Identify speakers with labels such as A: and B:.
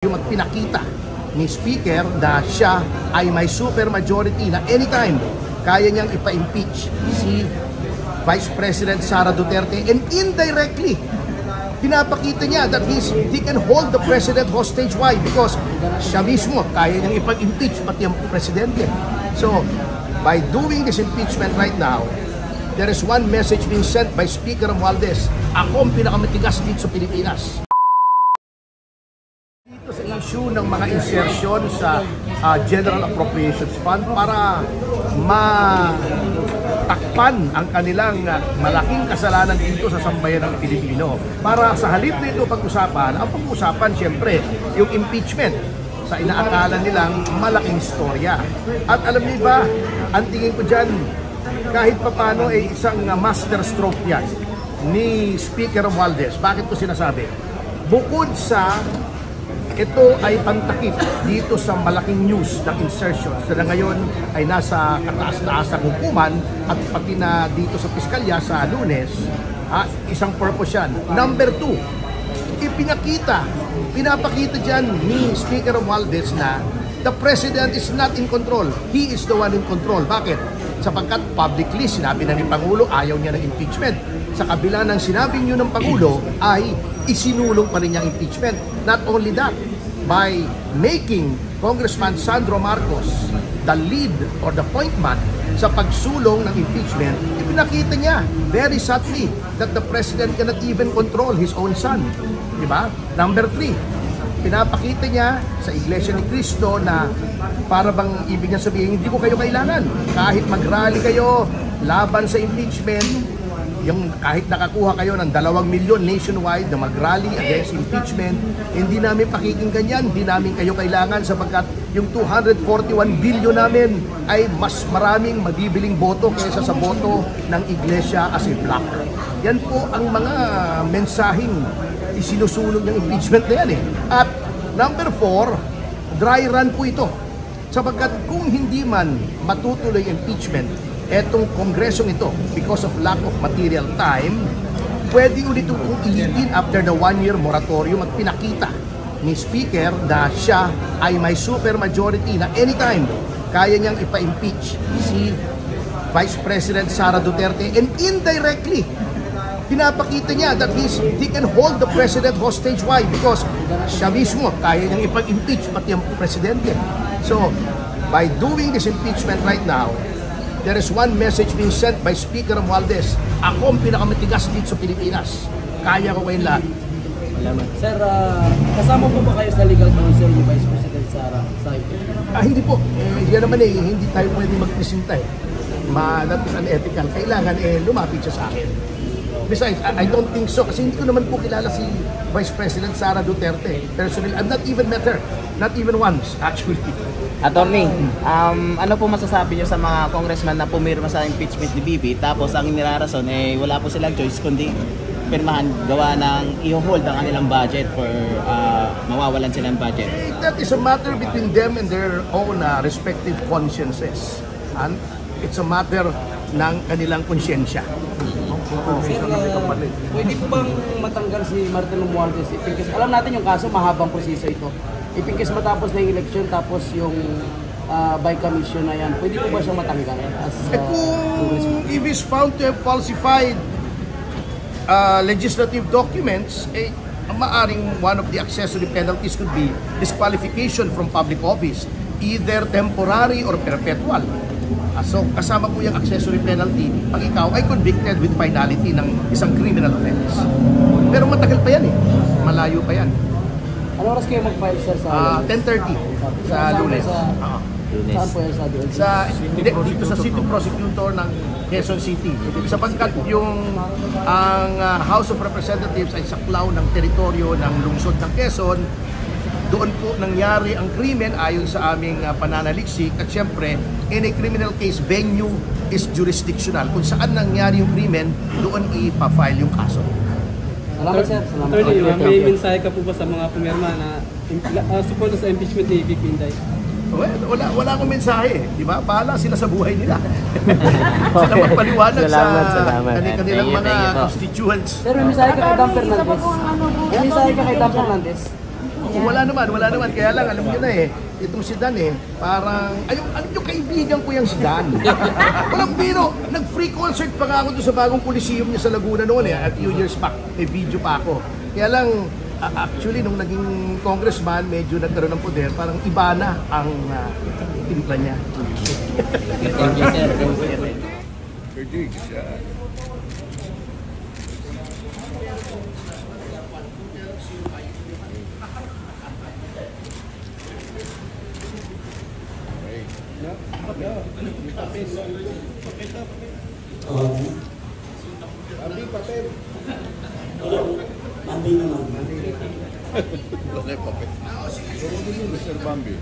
A: Yung magpinakita ni Speaker na siya ay may super majority na anytime kaya niyang ipa-impeach si Vice President Sara Duterte, and indirectly pinapakita niya that he can hold the President hostage. Why? Because siya mismo kaya niyang ipa-impeach pati ang Presidente. So, by doing this impeachment right now, there is one message being sent by Speaker Romualdez: ako ang pinakamatigas dito sa Pilipinas. Dito sa issue ng mga insertion sa General Appropriations Fund para matakpan ang kanilang malaking kasalanan dito sa sambayan ng Pilipino. Para sa halip nito pag-usapan, ang pag-usapan siyempre yung impeachment sa inaakala nilang malaking istorya. At alam niyo ba, ang tingin ko dyan, kahit papano ay isang master stroke yan ni Speaker Romualdez. Bakit ko sinasabi? Bukod sa ito ay pantakip dito sa malaking news ng insertion na ngayon ay nasa kataas-taasang hukuman at pati na dito sa piskalya sa Lunes, isang purpose yan. Number 2, pinapakita dyan ni Speaker Romualdez na the President is not in control. He is the one in control. Bakit? Sapagkat publicly sinabi na ni Pangulo ayaw niya ng impeachment. Sa kabila ng sinabi niyo ng Pangulo ay isinulong pa rin niyang impeachment. Not only that, by making Congressman Sandro Marcos the lead or the point man sa pagsulong ng impeachment, ipinakita niya very subtly that the President cannot even control his own son. Diba? Number 3, pinapakita niya sa Iglesia ni Cristo na para bang ibig niya sabihin, hindi ko kayo kailangan. Kahit mag-rally kayo laban sa impeachment, yung kahit nakakuha kayo ng 2 milyon nationwide na mag-rally against impeachment, hindi namin pakikinggan yan, hindi namin kayo kailangan sapagkat yung 241 billion namin ay mas maraming mabibiling boto kaysa sa boto ng Iglesia as a bloc. Yan po ang mga mensaheng isinusulong ng impeachment na yan . At number 4, dry run po ito. Sapagkat kung hindi man matutuloy impeachment, etong kongresong ito, because of lack of material time, pwede ulit itong ilitin after the 1-year moratorium at pinakita ni Speaker na siya ay may super majority na anytime kaya niyang ipa-impeach si Vice President Sara Duterte, and indirectly pinapakita niya that he can hold the President hostage. Why? Because siya mismo kaya niyang ipa-impeach pati ang Presidente. So, by doing this impeachment right now, there is one message being sent by Speaker Romualdez: ako ang pinakamatigas dito sa Pilipinas. Kaya ko kayong lahat.
B: Sir, kasama po ba kayo sa legal counsel ni Vice President Sara sa impeachment?
A: Hindi po. Yan naman hindi tayo pwede magpresenta . That is unethical. Kailangan lumapit siya sa akin. Besides, I don't think so kasi hindi ko naman po kilala si Vice President Sara Duterte personally. I've not even met her. Not even once, actually.
C: Attorney, ano po masasabi niyo sa mga congressman na pumirma sa impeachment ni Bibi, tapos ang nilarason wala po silang choice kundi pirmahan, gawa ng i-hold ang kanilang budget for mawawalan silang budget?
A: That is a matter between them and their own respective consciences. And it's a matter ng kanilang konsyensya.
B: Pwede po bang matanggal si Martin Romualdez? Alam natin yung kaso, mahabang proseso ito. Ipingkis matapos na yung election, tapos yung by commission na yan, pwede po ba siya matanggal?
A: Kung if is found to have falsified legislative documents, maaring one of the accessory penalties could be disqualification from public office, either temporary or perpetual. So kasama po yung accessory penalty pag ikaw ay convicted with finality ng isang criminal offense. Pero matagal pa yan malayo pa yan.
B: Ano oras kayo mag-file, sir, sa
A: 10:30 sa Lunes.
B: Saan po yan sa
A: dito sa City Prosecutor ng Quezon City. Sapagkat ang House of Representatives ay saklaw ng teritoryo ng lungsod ng Quezon, doon po nangyari ang krimen ayon sa aming pananaliksik, at syempre, in a criminal case, venue is jurisdictional. Kung saan nangyari yung krimen, doon ipa-file yung kaso.
B: Salamat, sir. Salamat.
D: Attorney, may mensahe ka po ba sa mga pumirma na support sa impeachment ni VP Inday?
A: Wala akong mensahe, di ba? Bahala sila sa buhay nila. Sila magpaliwanag sa kanilang mga constituents.
B: Sir, may mensahe ka kay Dan Fernandez. May mensahe ka kay Dan Fernandez.
A: Wala naman. Kaya lang, alam niyo na itong si Dan parang, ano yung kaibigan ko yung si Dan? Walang biro, nag-free concert pa nga ako doon sa bagong Coliseum niya sa Laguna noon a few years back, may video pa ako. Kaya lang, actually, nung naging congressman, medyo nagkaroon ng poder, parang iba na ang timpla niya.
C: Thank you, sir.
E: Mr. Bambi.